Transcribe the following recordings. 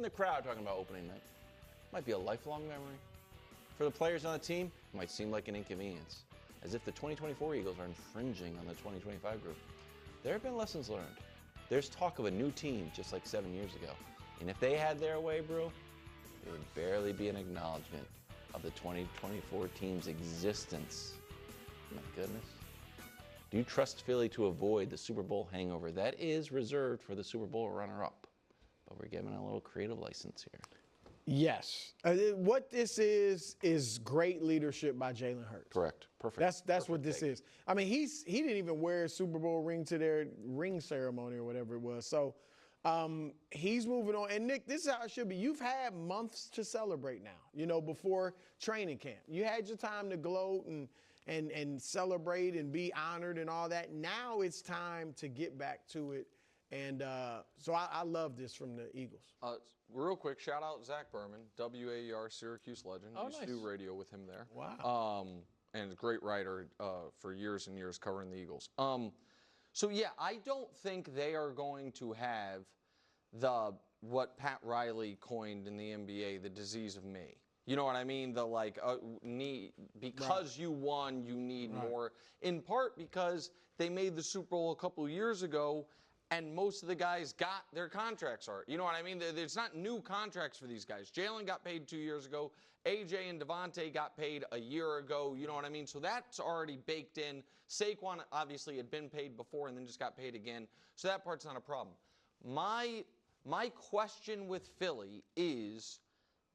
the crowd talking about opening night. Might be a lifelong memory. For the players on the team, it might seem like an inconvenience, as if the 2024 Eagles are infringing on the 2025 group. There have been lessons learned. There's talk of a new team just like 7 years ago. And if they had their way, bro, it would barely be an acknowledgement of the 2024 team's existence. My goodness. Do you trust Philly to avoid the Super Bowl hangover that is reserved for the Super Bowl runner-up? But we're giving a little creative license here. Yes. What this is great leadership by Jalen Hurts. Correct. Perfect. That's what this is. I mean, he didn't even wear a Super Bowl ring to their ring ceremony or whatever it was. So he's moving on. And, Nick, this is how it should be. You've had months to celebrate now, before training camp. You had your time to gloat and celebrate and be honored and all that. Now it's time to get back to it. And so I love this from the Eagles. Real quick, shout out Zach Berman, WAER Syracuse legend. Used to do radio with him there. Wow. And a great writer for years and years covering the Eagles. So, yeah, I don't think they are going to have what Pat Riley coined in the NBA, the disease of me. You know what I mean? Because you won, you need more. In part because they made the Super Bowl a couple of years ago, and most of the guys got their contracts. You know what I mean? It's not new contracts for these guys. Jalen got paid 2 years ago. AJ and Devontae got paid a year ago. You know what I mean? So that's already baked in. Saquon obviously had been paid before and then just got paid again. So that part's not a problem. My question with Philly is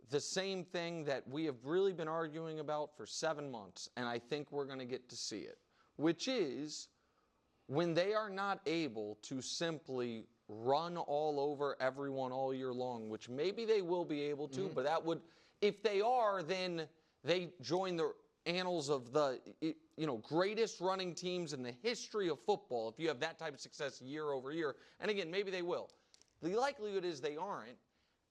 the same thing that we have really been arguing about for 7 months, and I think we're going to get to see it, which is when they are not able to simply run all over everyone all year long, which maybe they will be able to, but that would, if they are, then they join the annals of the greatest running teams in the history of football if you have that type of success year over year. And again, maybe they will. The likelihood is they aren't.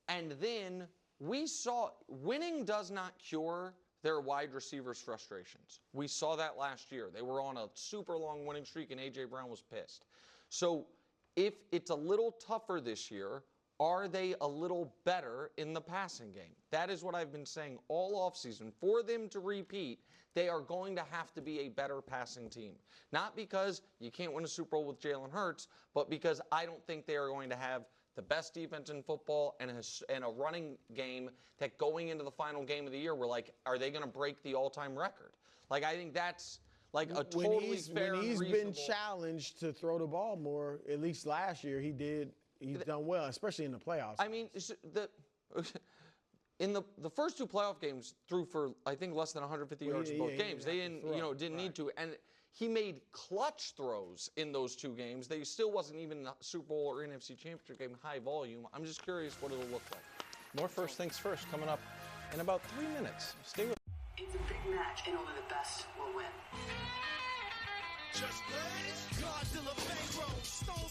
And then we saw winning does not cure their wide receivers' frustrations. We saw that last year. They were on a super long winning streak, and A.J. Brown was pissed. So if it's a little tougher this year, are they a little better in the passing game? That is what I've been saying all offseason. For them to repeat, they are going to have to be a better passing team. Not because you can't win a Super Bowl with Jalen Hurts, but because I don't think they are going to have the best defense in football and a running game that going into the final game of the year, we're like, are they going to break the all-time record? Like, I think that's like a totally fair and reasonable. When he's been challenged to throw the ball more, at least last year, he did. He's done well, especially in the playoffs. I mean, in the first two playoff games, threw for I think less than 150 yards in both games. They didn't need to, and he made clutch throws in those two games. They still wasn't even the Super Bowl or NFC Championship game high volume. I'm just curious what it'll look like. More First Things First coming up in about 3 minutes. Stay with us. It's a big match, and only the best will win. Just Godzilla bankroll, stones.